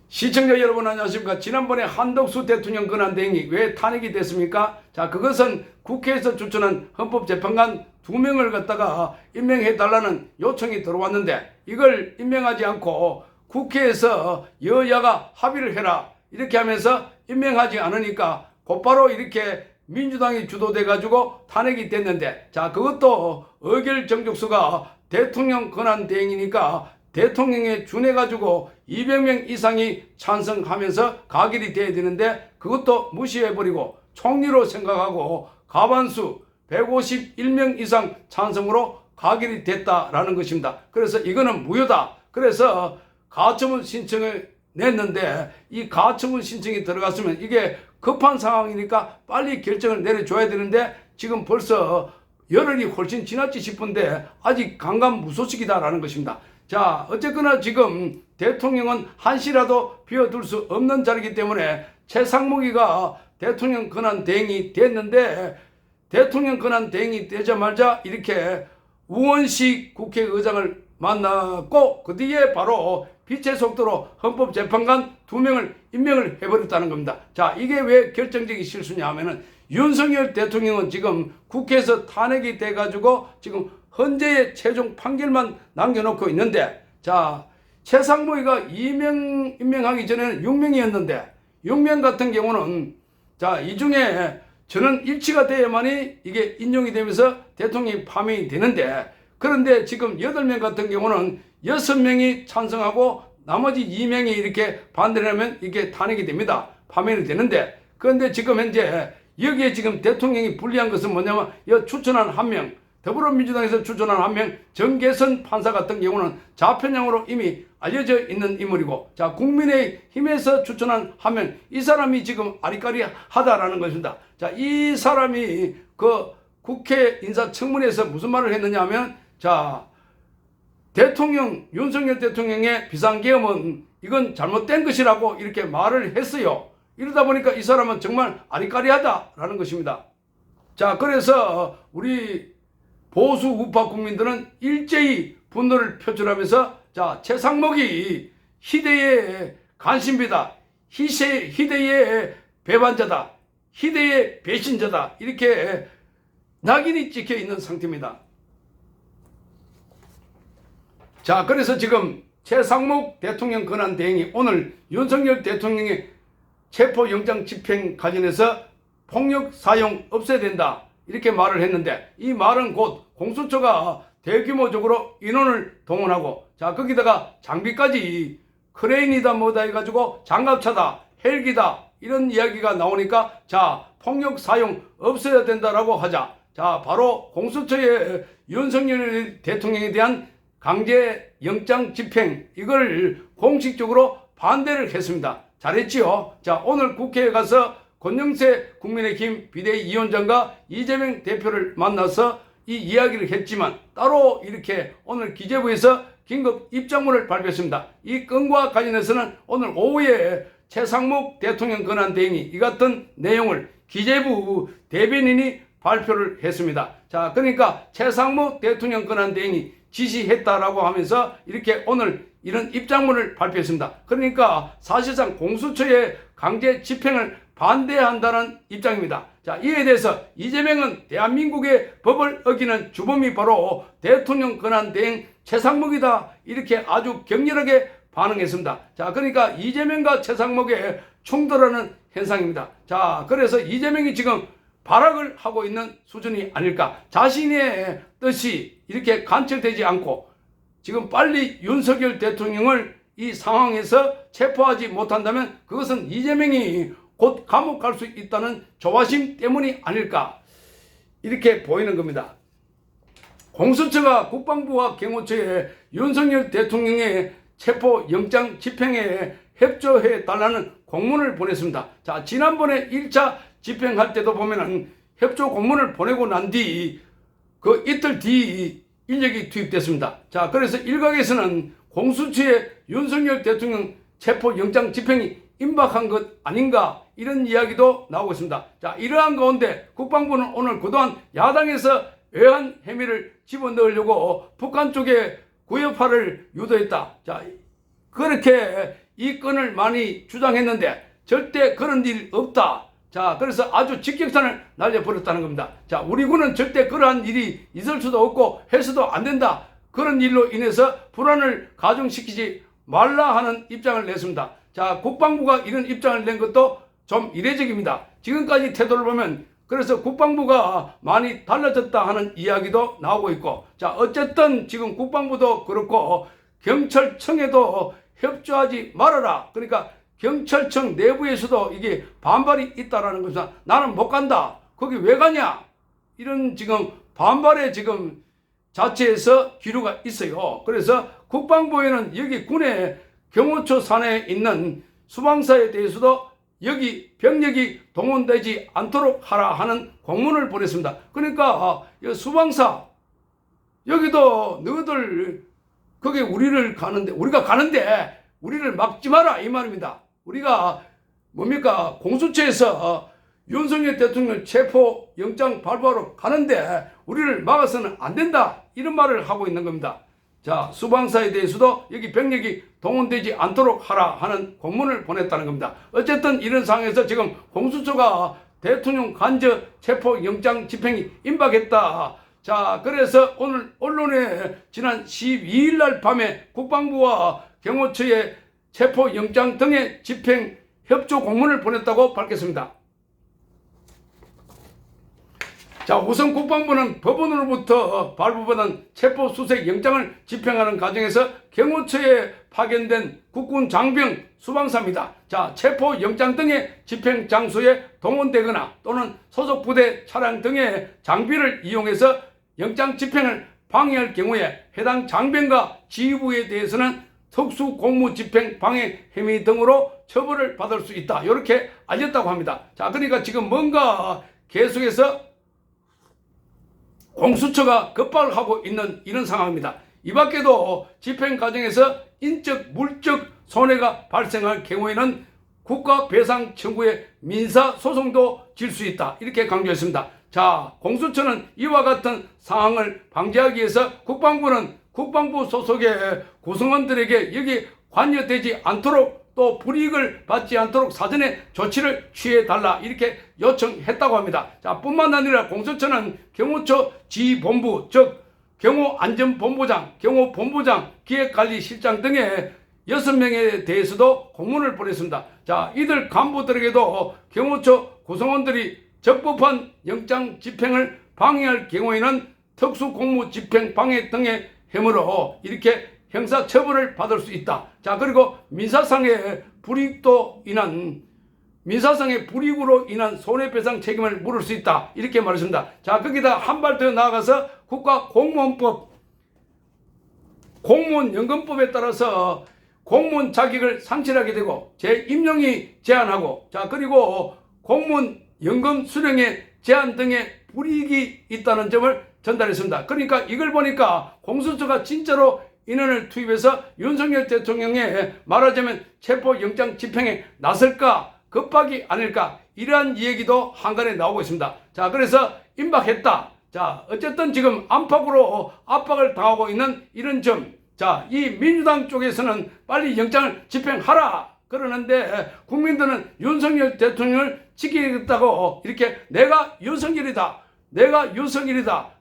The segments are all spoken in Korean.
시청자 여러분 안녕하십니까. 지난번에 한덕수 대통령 권한대행이 왜 탄핵이 됐습니까? 자, 그것은 국회에서 추천한 헌법재판관 2명을 갖다가 임명해달라는 요청이 들어왔는데 이걸 임명하지 않고 국회에서 여야가 합의를 해라 이렇게 하면서 임명하지 않으니까 곧바로 이렇게 민주당이 주도돼 가지고 탄핵이 됐는데, 자, 그것도 의결정족수가 대통령 권한대행이니까 대통령에 준해 가지고 200명 이상이 찬성하면서 가결이 돼야 되는데 그것도 무시해버리고 총리로 생각하고 가반수 151명 이상 찬성으로 가결이 됐다라는 것입니다. 그래서 이거는 무효다. 그래서 가처분 신청을 냈는데 이 가처분 신청이 들어갔으면 이게 급한 상황이니까 빨리 결정을 내려줘야 되는데 지금 벌써 열흘이 훨씬 지났지 싶은데 아직 강감무소식이다라는 것입니다. 자, 어쨌거나 지금 대통령은 한시라도 비워둘 수 없는 자리이기 때문에 최상목이가 대통령 권한대행이 됐는데 대통령 권한대행이 되자마자 이렇게 우원식 국회의장을 만났고 그 뒤에 바로 빛의 속도로 헌법재판관 2명을 임명을 해버렸다는 겁니다. 자, 이게 왜 결정적인 실수냐 하면은 윤석열 대통령은 지금 국회에서 탄핵이 돼가지고 지금 헌재의 최종 판결만 남겨놓고 있는데, 자, 최상무이가 2명 임명하기 전에는 6명이었는데 6명 같은 경우는 자, 이 중에 저는 일치가 돼야만이 이게 인용이 되면서 대통령이 파면이 되는데, 그런데 지금 8명 같은 경우는 6명이 찬성하고 나머지 2명이 이렇게 반대를 하면 이게 탄핵이 됩니다. 파면이 되는데, 그런데 지금 현재 여기에 지금 대통령이 불리한 것은 뭐냐면 추천한 1명, 더불어민주당에서 추천한 1명 정계선 판사 같은 경우는 좌편향으로 이미 알려져 있는 인물이고, 자, 국민의힘에서 추천한 1명, 이 사람이 지금 아리까리하다라는 것입니다. 자, 이 사람이 그 국회 인사청문회에서 무슨 말을 했느냐 하면, 자, 대통령 윤석열 대통령의 비상계엄은 이건 잘못된 것이라고 이렇게 말을 했어요. 이러다 보니까 이 사람은 정말 아리까리하다라는 것입니다. 자, 그래서 우리 보수 우파 국민들은 일제히 분노를 표출하면서, 자, 최상목이 희대의 간신비다, 희대의 배반자다, 희대의 배신자다, 이렇게 낙인이 찍혀 있는 상태입니다. 자, 그래서 지금 최상목 대통령 권한대행이 오늘 윤석열 대통령의 체포영장 집행 관련해서 폭력 사용 없애야 된다 이렇게 말을 했는데, 이 말은 곧 공수처가 대규모적으로 인원을 동원하고, 자, 거기다가 장비까지 크레인이다 뭐다 해가지고 장갑차다 헬기다 이런 이야기가 나오니까, 자, 폭력 사용 없어야 된다라고 하자, 자, 바로 공수처의 윤석열 대통령에 대한 강제 영장 집행 이걸 공식적으로 반대를 했습니다. 잘했지요. 자, 오늘 국회에 가서 권영세 국민의힘 비대위원장과 이재명 대표를 만나서 이 이야기를 했지만 따로 이렇게 오늘 기재부에서 긴급 입장문을 발표했습니다. 이 건과 관련해서는 오늘 오후에 최상목 대통령 권한대행이 이 같은 내용을 기재부 대변인이 발표를 했습니다. 자, 그러니까 최상목 대통령 권한대행이 지시했다라고 하면서 이렇게 오늘 이런 입장문을 발표했습니다. 그러니까 사실상 공수처의 강제 집행을 반대한다는 입장입니다. 자, 이에 대해서 이재명은 대한민국의 법을 어기는 주범이 바로 대통령 권한대행 최상목이다 이렇게 아주 격렬하게 반응했습니다. 자, 그러니까 이재명과 최상목의 충돌하는 현상입니다. 자, 그래서 이재명이 지금 발악을 하고 있는 수준이 아닐까. 자신의 뜻이 이렇게 관철되지 않고 지금 빨리 윤석열 대통령을 이 상황에서 체포하지 못한다면 그것은 이재명이 곧 감옥 갈 수 있다는 조바심 때문이 아닐까 이렇게 보이는 겁니다. 공수처가 국방부와 경호처에 윤석열 대통령의 체포영장 집행에 협조해 달라는 공문을 보냈습니다. 자, 지난번에 1차 집행할 때도 보면은 협조 공문을 보내고 난 뒤 그 이틀 뒤 인력이 투입됐습니다. 자, 그래서 일각에서는 공수처에 윤석열 대통령 체포영장 집행이 임박한 것 아닌가 이런 이야기도 나오고 있습니다. 자, 이러한 가운데 국방부는 오늘 그동안 야당에서 외환 혐의를 집어넣으려고 북한 쪽에 구협화를 유도했다. 자, 그렇게 이 건을 많이 주장했는데 절대 그런 일 없다. 자, 그래서 아주 직격탄을 날려버렸다는 겁니다. 자, 우리 군은 절대 그러한 일이 있을 수도 없고 해서도 안 된다. 그런 일로 인해서 불안을 가중시키지 말라 하는 입장을 냈습니다. 자, 국방부가 이런 입장을 낸 것도 좀 이례적입니다. 지금까지 태도를 보면 그래서 국방부가 많이 달라졌다 하는 이야기도 나오고 있고, 자, 어쨌든 지금 국방부도 그렇고 경찰청에도 협조하지 말아라. 그러니까 경찰청 내부에서도 이게 반발이 있다라는 것은 나는 못 간다. 거기 왜 가냐? 이런 지금 반발의 지금 자체에서 기류가 있어요. 그래서 국방부에는 여기 군의 경호처 산하에 있는 수방사에 대해서도 여기 병력이 동원되지 않도록 하라 하는 공문을 보냈습니다. 그러니까 수방사 여기도 너희들 거기 우리가 가는데 우리를 막지 마라 이 말입니다. 우리가 뭡니까 공수처에서 윤석열 대통령 체포 영장 발부하러 가는데 우리를 막아서는 안 된다 이런 말을 하고 있는 겁니다. 자, 수방사에 대해서도 여기 병력이 동원되지 않도록 하라 하는 공문을 보냈다는 겁니다. 어쨌든 이런 상황에서 지금 공수처가 대통령 간접 체포 영장 집행이 임박했다. 자, 그래서 오늘 언론에 지난 12일 날 밤에 국방부와 경호처의 체포 영장 등의 집행 협조 공문을 보냈다고 밝혔습니다. 자, 우선 국방부는 법원으로부터 발부받은 체포 수색 영장을 집행하는 과정에서 경호처에 파견된 국군 장병 수방사입니다. 자, 체포 영장 등의 집행 장소에 동원되거나 또는 소속 부대 차량 등의 장비를 이용해서 영장 집행을 방해할 경우에 해당 장병과 지휘부에 대해서는 특수공무집행 방해 혐의 등으로 처벌을 받을 수 있다. 이렇게 알렸다고 합니다. 자, 그러니까 지금 뭔가 계속해서 공수처가 급박을 하고 있는 이런 상황입니다. 이 밖에도 집행 과정에서 인적, 물적 손해가 발생할 경우에는 국가배상 청구에 민사소송도 질 수 있다. 이렇게 강조했습니다. 자, 공수처는 이와 같은 상황을 방지하기 위해서 국방부는 국방부 소속의 구성원들에게 여기 관여되지 않도록 또 불이익을 받지 않도록 사전에 조치를 취해달라 이렇게 요청했다고 합니다. 자, 뿐만 아니라 공수처는 경호처 지휘본부 즉 경호안전본부장, 경호본부장, 기획관리실장 등의 6명에 대해서도 공문을 보냈습니다. 자, 이들 간부들에게도 경호처 구성원들이 적법한 영장 집행을 방해할 경우에는 특수공무집행 방해 등의 혐의로 이렇게 형사처벌을 받을 수 있다. 자, 그리고 민사상의 불이익으로 인한 손해배상 책임을 물을 수 있다. 이렇게 말했습니다. 자, 거기다 한 발 더 나아가서 국가공무원법, 공무원연금법에 따라서 공무원 자격을 상실하게 되고 재임용이 제한하고, 자, 그리고 공무원 연금 수령의 제한 등의 불이익이 있다는 점을 전달했습니다. 그러니까 이걸 보니까 공수처가 진짜로 인원을 투입해서 윤석열 대통령의 말하자면 체포영장 집행에 나설까 급박이 아닐까 이러한 얘기도 한간에 나오고 있습니다. 자, 그래서 임박했다. 자, 어쨌든 지금 안팎으로 압박을 당하고 있는 이런 점. 자, 이 민주당 쪽에서는 빨리 영장을 집행하라 그러는데 국민들은 윤석열 대통령을 지키겠다고 이렇게 내가 윤석열이다,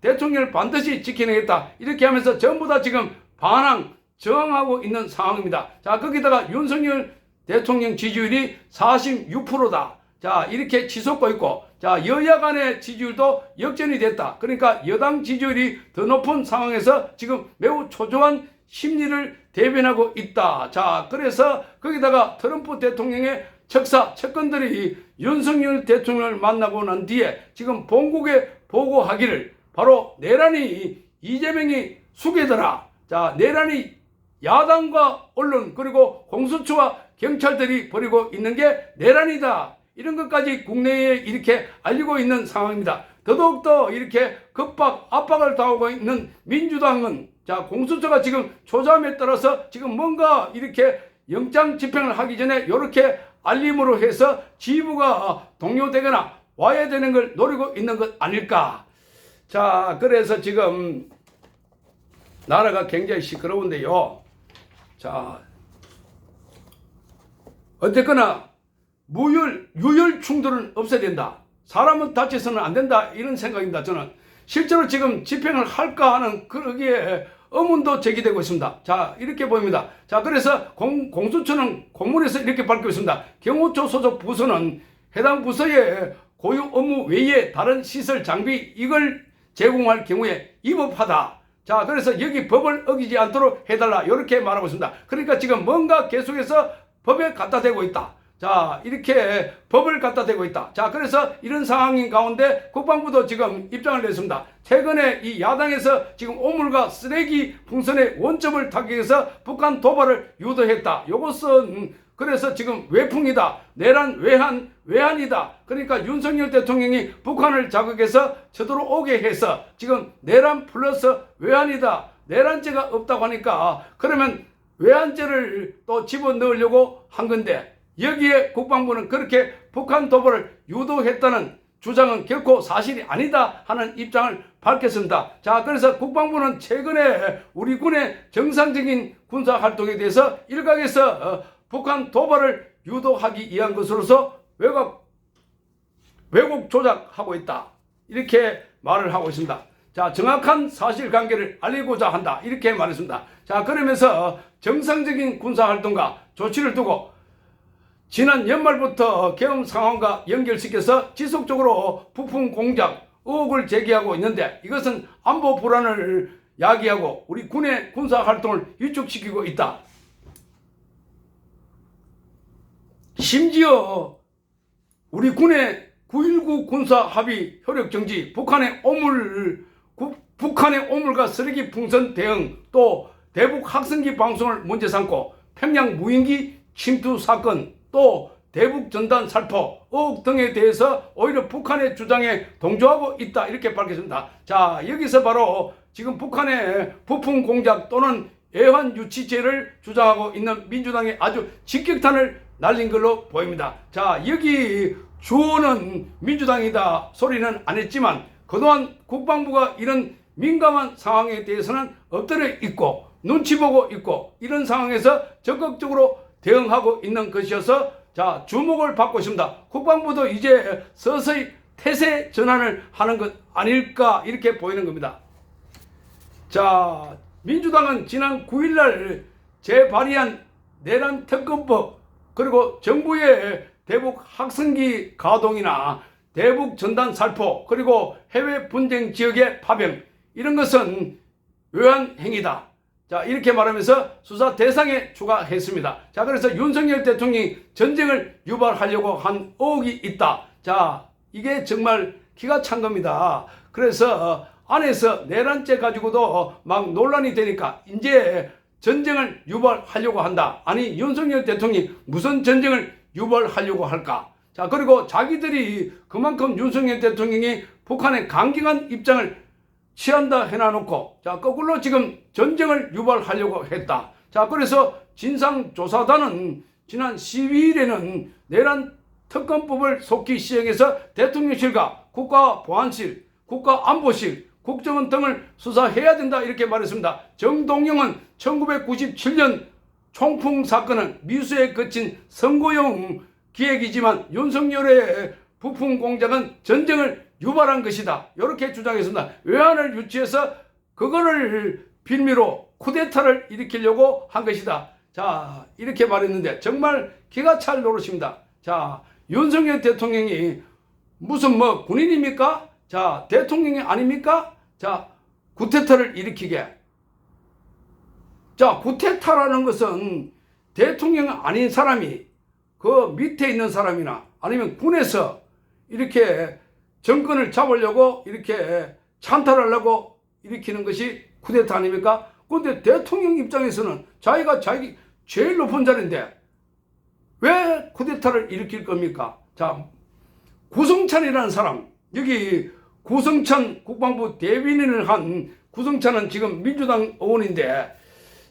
대통령을 반드시 지켜내겠다 이렇게 하면서 전부 다 지금 반항, 저항하고 있는 상황입니다. 자, 거기다가 윤석열 대통령 지지율이 46%다. 자, 이렇게 치솟고 있고, 자, 여야 간의 지지율도 역전이 됐다. 그러니까 여당 지지율이 더 높은 상황에서 지금 매우 초조한 심리를 대변하고 있다. 자, 그래서 거기다가 트럼프 대통령의 척사, 척건들이 윤석열 대통령을 만나고 난 뒤에 지금 본국에 보고하기를 바로 내란이 이재명이 수괴더라. 자, 내란이 야당과 언론 그리고 공수처와 경찰들이 벌이고 있는 게 내란이다. 이런 것까지 국내에 이렇게 알리고 있는 상황입니다. 더더욱더 이렇게 압박을 당하고 있는 민주당은 자, 공수처가 지금 초잠에 따라서 지금 뭔가 이렇게 영장 집행을 하기 전에 이렇게 알림으로 해서 지휘부가 동요되거나 와야 되는 걸 노리고 있는 것 아닐까. 자, 그래서 지금 나라가 굉장히 시끄러운데요. 자, 어쨌거나 유혈 충돌은 없어야 된다. 사람은 다쳐서는 안 된다. 이런 생각입니다. 저는 실제로 지금 집행을 할까 하는 그러기에 의문도 제기되고 있습니다. 자, 이렇게 보입니다. 자, 그래서 공수처는 공문에서 이렇게 밝히고 있습니다. 경호처 소속 부서는 해당 부서의 고유 업무 외에 다른 시설, 장비 이걸 제공할 경우에 위법하다. 자, 그래서 여기 법을 어기지 않도록 해달라. 이렇게 말하고 있습니다. 그러니까 지금 뭔가 계속해서 법에 갖다 대고 있다. 자, 이렇게 법을 갖다 대고 있다. 자, 그래서 이런 상황인 가운데 국방부도 지금 입장을 냈습니다. 최근에 이 야당에서 지금 오물과 쓰레기 풍선의 원점을 타격해서 북한 도발을 유도했다. 이것은 그래서 지금 외풍이다. 내란 외환이다. 그러니까 윤석열 대통령이 북한을 자극해서 쳐들어오게 해서 지금 내란 플러스 외환이다. 내란죄가 없다고 하니까 그러면 외환죄를 또 집어넣으려고 한 건데 여기에 국방부는 그렇게 북한 도발을 유도했다는 주장은 결코 사실이 아니다 하는 입장을 밝혔습니다. 자, 그래서 국방부는 최근에 우리 군의 정상적인 군사 활동에 대해서 일각에서 북한 도발을 유도하기 위한 것으로서 왜곡 조작하고 있다. 이렇게 말을 하고 있습니다. 자, 정확한 사실관계를 알리고자 한다. 이렇게 말했습니다. 자, 그러면서 정상적인 군사 활동과 조치를 두고 지난 연말부터 계엄 상황과 연결시켜서 지속적으로 부품 공작 의혹을 제기하고 있는데 이것은 안보 불안을 야기하고 우리 군의 군사 활동을 위축시키고 있다. 심지어 우리 군의 9.19 군사 합의 효력 정지, 북한의 오물과 쓰레기 풍선 대응, 또 대북 학생기 방송을 문제 삼고 평양 무인기 침투 사건, 또 대북 전단 살포 의혹 등에 대해서 오히려 북한의 주장에 동조하고 있다. 이렇게 밝혔습니다. 자, 여기서 바로 지금 북한의 부품 공작 또는 애환 유치죄를 주장하고 있는 민주당이 아주 직격탄을 날린 걸로 보입니다. 자, 여기 주어는 민주당이다 소리는 안 했지만 그동안 국방부가 이런 민감한 상황에 대해서는 엎드려 있고 눈치 보고 있고 이런 상황에서 적극적으로 대응하고 있는 것이어서 자, 주목을 받고 있습니다. 국방부도 이제 서서히 태세 전환을 하는 것 아닐까 이렇게 보이는 겁니다. 자, 민주당은 지난 9일날 재발의한 내란 특검법 그리고 정부의 대북 학생기 가동이나 대북 전단 살포 그리고 해외 분쟁 지역의 파병 이런 것은 외환 행위다. 자, 이렇게 말하면서 수사 대상에 추가했습니다. 자, 그래서 윤석열 대통령이 전쟁을 유발하려고 한 의혹이 있다. 자, 이게 정말 기가 찬 겁니다. 그래서 안에서 내란죄 가지고도 막 논란이 되니까 이제 전쟁을 유발하려고 한다. 아니, 윤석열 대통령이 무슨 전쟁을 유발하려고 할까? 자, 그리고 자기들이 그만큼 윤석열 대통령이 북한에 강경한 입장을 취한다 해놔놓고 자, 거꾸로 지금 전쟁을 유발하려고 했다. 자, 그래서 진상조사단은 지난 12일에는 내란 특검법을 속히 시행해서 대통령실과 국가보안실, 국가안보실, 국정원 등을 수사해야 된다 이렇게 말했습니다. 정동영은 1997년 총풍 사건은 미수에 그친 선거용 기획이지만 윤석열의 부품 공작은 전쟁을 유발한 것이다. 이렇게 주장했습니다. 외환을 유치해서 그거를 빌미로 쿠데타를 일으키려고 한 것이다. 자, 이렇게 말했는데 정말 기가 찰 노릇입니다. 자, 윤석열 대통령이 무슨 뭐 군인입니까? 자, 대통령이 아닙니까? 자, 쿠데타를 일으키게. 자, 쿠데타라는 것은 대통령 아닌 사람이 그 밑에 있는 사람이나 아니면 군에서 이렇게 정권을 잡으려고 이렇게 찬탈하려고 일으키는 것이 쿠데타 아닙니까? 그런데 대통령 입장에서는 자기가 자기 제일 높은 자리인데 왜 쿠데타를 일으킬 겁니까? 자, 구성찬이라는 사람, 여기 구성찬 국방부 대변인을 한 구성찬은 지금 민주당 의원인데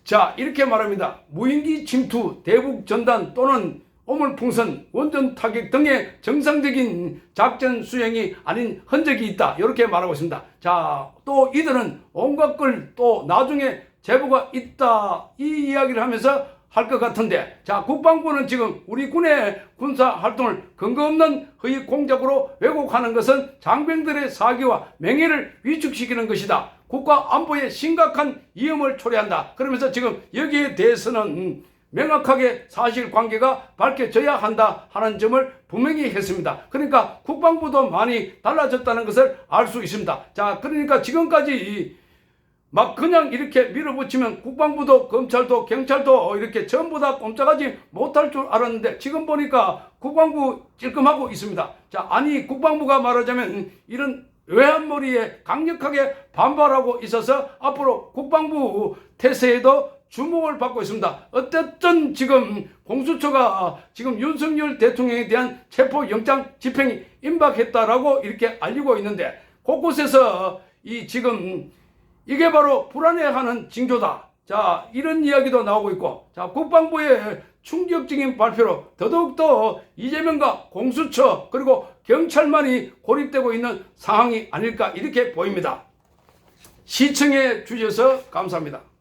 자, 이렇게 말합니다. 무인기 침투, 대북 전단 또는 오물풍선, 원전 타격 등의 정상적인 작전 수행이 아닌 흔적이 있다. 이렇게 말하고 있습니다. 자, 또 이들은 온갖 걸 또 나중에 제보가 있다. 이 이야기를 하면서 할 것 같은데, 자, 국방부는 지금 우리 군의 군사 활동을 근거 없는 허위 공작으로 왜곡하는 것은 장병들의 사기와 명예를 위축시키는 것이다. 국가 안보에 심각한 위험을 초래한다. 그러면서 지금 여기에 대해서는 명확하게 사실관계가 밝혀져야 한다 하는 점을 분명히 했습니다. 그러니까 국방부도 많이 달라졌다는 것을 알 수 있습니다. 자, 그러니까 지금까지 막 그냥 이렇게 밀어붙이면 국방부도 검찰도 경찰도 이렇게 전부 다 꼼짝하지 못할 줄 알았는데, 지금 보니까 국방부 찔끔하고 있습니다. 자, 아니 국방부가 말하자면 이런 외환머리에 강력하게 반발하고 있어서 앞으로 국방부 태세에도 주목을 받고 있습니다. 어쨌든 지금 공수처가 지금 윤석열 대통령에 대한 체포영장 집행이 임박했다라고 이렇게 알리고 있는데, 곳곳에서 이 지금 이게 바로 불안해하는 징조다. 자, 이런 이야기도 나오고 있고, 자, 국방부의 충격적인 발표로 더더욱더 이재명과 공수처 그리고 경찰만이 고립되고 있는 상황이 아닐까 이렇게 보입니다. 시청해 주셔서 감사합니다.